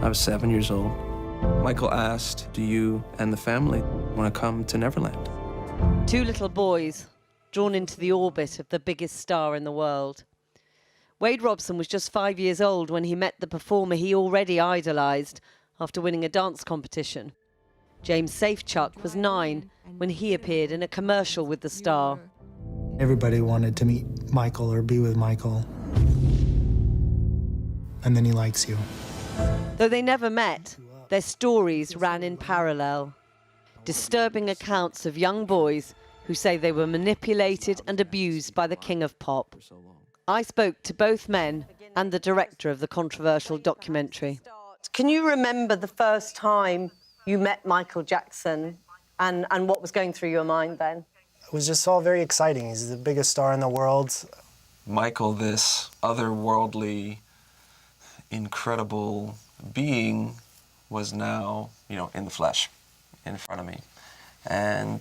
I was 7 years old. Michael asked, do you and the family want to come to Neverland? Two little boys drawn into the orbit of the biggest star in the world. Wade Robson was just 5 years old when he met the performer he already idolised after winning a dance competition. James Safechuck was 9 when he appeared in a commercial with the star. Everybody wanted to meet Michael or be with Michael. And then he likes you. Though they never met, their stories ran in parallel. Disturbing accounts of young boys who say they were manipulated and abused by the king of pop. I spoke to both men and the director of the controversial documentary. Can you remember the first time you met Michael Jackson and what was going through your mind then? It was just all very exciting. He's the biggest star in the world. Michael, this otherworldly, incredible being, was now, in the flesh, in front of me. And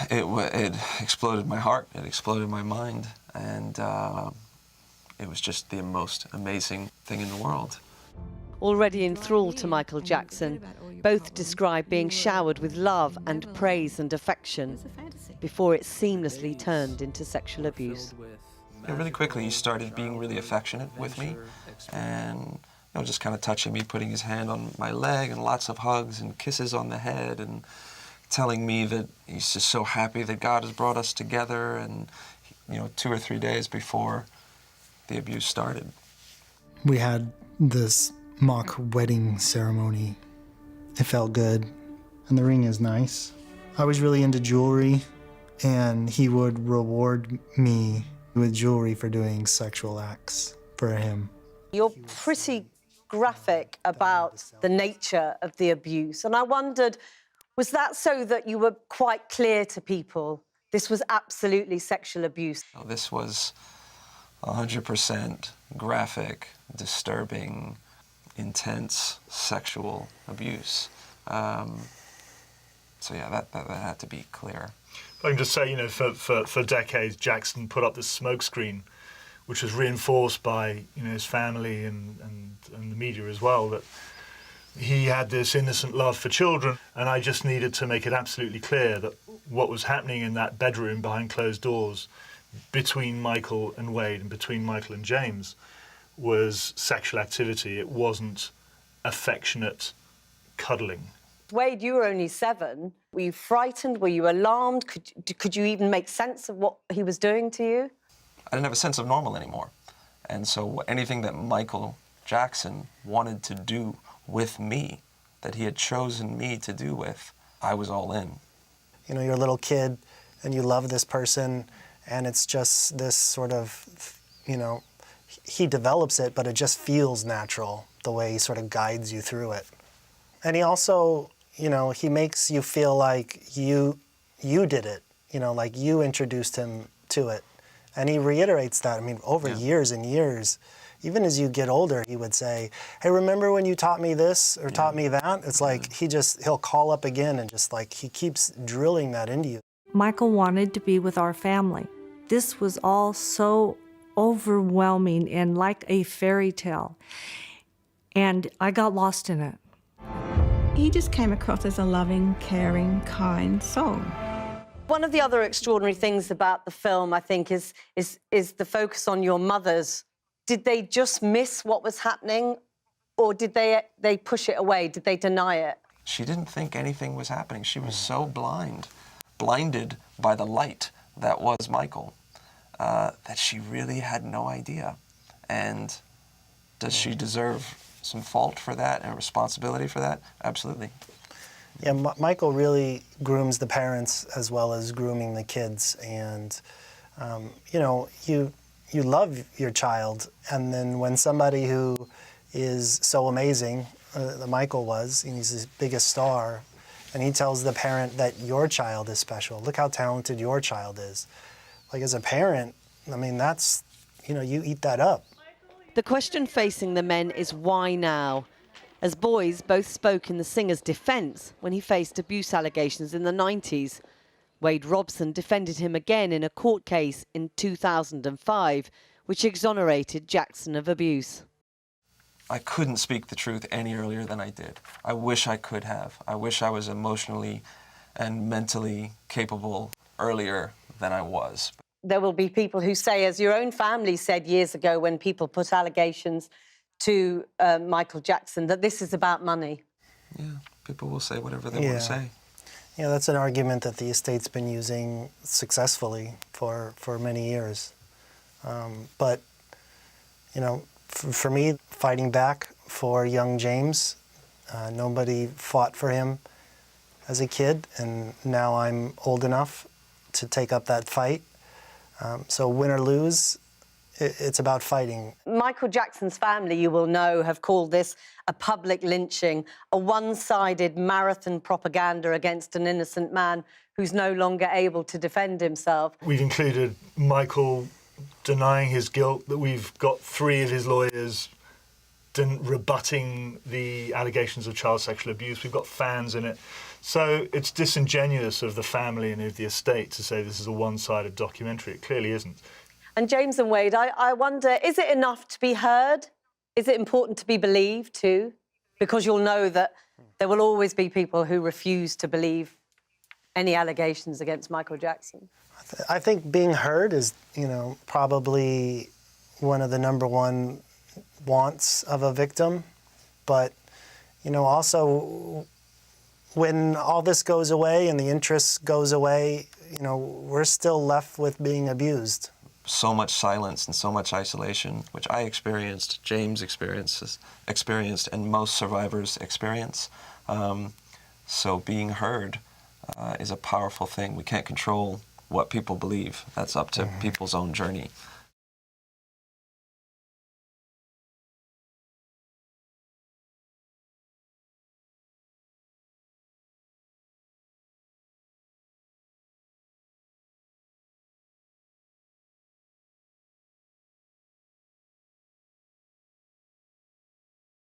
it exploded my heart, it exploded my mind, and it was just the most amazing thing in the world. Already enthralled to Michael Jackson, both describe being showered with love and praise and affection before it seamlessly turned into sexual abuse. Really quickly, he started being really affectionate with me, and just kind of touching me, putting his hand on my leg, and lots of hugs and kisses on the head, and telling me that he's just so happy that God has brought us together, and 2 or 3 days before the abuse started. We had this mock wedding ceremony. It felt good, and the ring is nice. I was really into jewelry, and he would reward me with jewelry for doing sexual acts for him. You're pretty graphic about the nature of the abuse, and I wondered, was that so that you were quite clear to people this was absolutely sexual abuse? This was 100% graphic, disturbing, intense sexual abuse. So yeah, that had to be clear. I can just say, for decades, Jackson put up this smokescreen, which was reinforced by, his family and the media as well, that he had this innocent love for children, and I just needed to make it absolutely clear that what was happening in that bedroom behind closed doors between Michael and Wade and between Michael and James was sexual activity. It wasn't affectionate cuddling. Wade, you were only 7. Were you frightened? Were you alarmed? Could you even make sense of what he was doing to you? I didn't have a sense of normal anymore. And so anything that Michael Jackson wanted to do with me, that he had chosen me to do with, I was all in. You're a little kid and you love this person, and it's just this sort of, he develops it, but it just feels natural, the way he sort of guides you through it. And he also, he makes you feel like you did it, like you introduced him to it. And he reiterates that, over years and years. Even as you get older, he would say, hey, remember when you taught me this or taught me that? It's like he'll call up again and just like he keeps drilling that into you. Michael wanted to be with our family. This was all so overwhelming and like a fairy tale. And I got lost in it. He just came across as a loving, caring, kind soul. One of the other extraordinary things about the film, I think, is the focus on your mothers. Did they just miss what was happening, or did they push it away? Did they deny it? She didn't think anything was happening. She was so blinded by the light that was Michael, that she really had no idea. And does she deserve some fault for that and responsibility for that? Absolutely. Yeah, Michael really grooms the parents as well as grooming the kids. And, you love your child, and then when somebody who is so amazing, that Michael was, and he's his biggest star, and he tells the parent that your child is special, look how talented your child is. Like, as a parent, that's, you eat that up. The question facing the men is why now? As boys, both spoke in the singer's defence when he faced abuse allegations in the 90s. Wade Robson defended him again in a court case in 2005, which exonerated Jackson of abuse. I couldn't speak the truth any earlier than I did. I wish I could have. I wish I was emotionally and mentally capable earlier than I was. There will be people who say, as your own family said years ago when people put allegations to Michael Jackson, that this is about money. Yeah, people will say whatever they want to say. Yeah, that's an argument that the estate's been using successfully for many years. But, you know, for me, fighting back for young James, nobody fought for him as a kid, and now I'm old enough to take up that fight. So win or lose, it's about fighting. Michael Jackson's family, you will know, have called this a public lynching, a one-sided marathon propaganda against an innocent man who's no longer able to defend himself. We've included Michael denying his guilt, that we've got 3 of his lawyers rebutting the allegations of child sexual abuse. We've got fans in it. So it's disingenuous of the family and of the estate to say this is a one-sided documentary. It clearly isn't. And James and Wade, I wonder, is it enough to be heard? Is it important to be believed too? Because you'll know that there will always be people who refuse to believe any allegations against Michael Jackson. I think being heard is, you know, probably one of the #1 wants of a victim. But, you know, also when all this goes away and the interest goes away, you know, we're still left with being abused. So much silence and so much isolation, which I experienced, James experienced, and most survivors experience. So being heard is a powerful thing. We can't control what people believe. That's up to people's own journey.